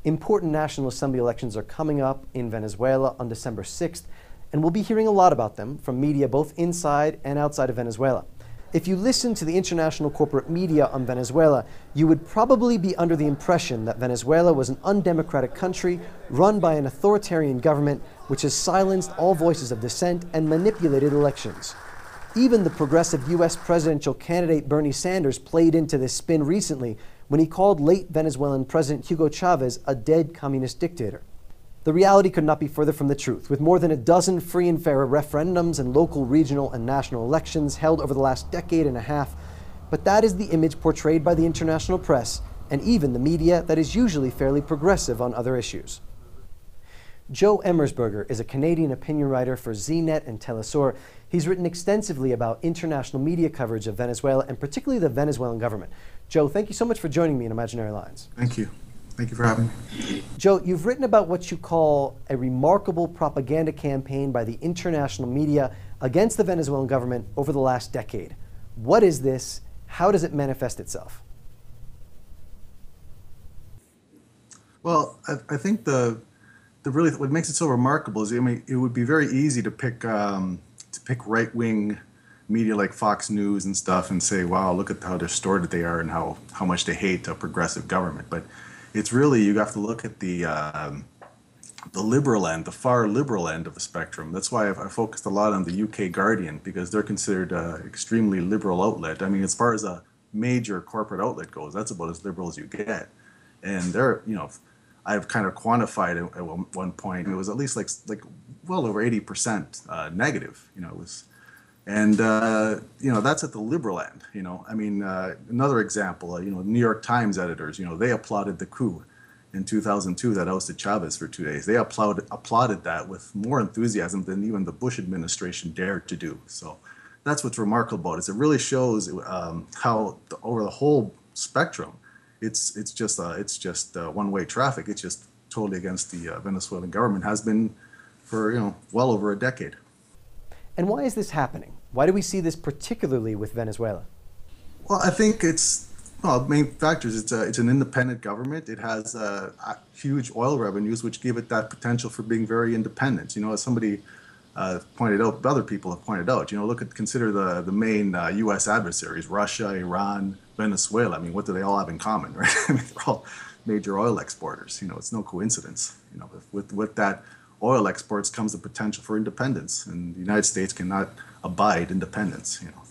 Important National Assembly elections are coming up in Venezuela on December 6th, and we'll be hearing a lot about them from media both inside and outside of Venezuela. If you listen to the international corporate media on Venezuela, you would probably be under the impression that Venezuela was an undemocratic country run by an authoritarian government which has silenced all voices of dissent and manipulated elections. Even the progressive U.S. presidential candidate Bernie Sanders played into this spin recently when he called late Venezuelan President Hugo Chavez a dead communist dictator. The reality could not be further from the truth, with more than a dozen free and fair referendums and local, regional, and national elections held over the last decade and a half. But that is the image portrayed by the international press and even the media that is usually fairly progressive on other issues. Joe Emersberger is a Canadian opinion writer for ZNet and Telesur. He's written extensively about international media coverage of Venezuela and particularly the Venezuelan government. Joe, thank you so much for joining me in Imaginary Lines. Thank you. Thank you for having me. Joe, you've written about what you call a remarkable propaganda campaign by the international media against the Venezuelan government over the last decade. What is this? How does it manifest itself? Well, I think the really what makes it so remarkable is, I mean, it would be very easy to pick right-wing media like Fox News and stuff and say, wow, look at how distorted they are and how much they hate a progressive government. But it's really, you have to look at the liberal end, the far liberal end of the spectrum. That's why I focused a lot on the UK Guardian, because they're considered an extremely liberal outlet. I mean, as far as a major corporate outlet goes, that's about as liberal as you get. And they're, you know, I've kind of quantified it at one point. It was at least like well over 80% negative. You know, it was. And, you know, that's at the liberal end, you know. I mean, another example, you know, New York Times editors, you know, they applauded the coup in 2002 that ousted Chavez for 2 days. They applauded that with more enthusiasm than even the Bush administration dared to do. So that's what's remarkable about it. It really shows how over the whole spectrum, it's just one-way traffic. It's just totally against the Venezuelan government, has been for, you know, well over a decade. And why is this happening? Why do we see this particularly with Venezuela? Well, I think main factors. It's an independent government. It has huge oil revenues, which give it that potential for being very independent. You know, as somebody pointed out, other people have pointed out. You know, consider the main U.S. adversaries: Russia, Iran, Venezuela. I mean, what do they all have in common, right? I mean, they're all major oil exporters. You know, it's no coincidence. You know, with that oil exports comes the potential for independence, and the United States cannot abide independence. You know,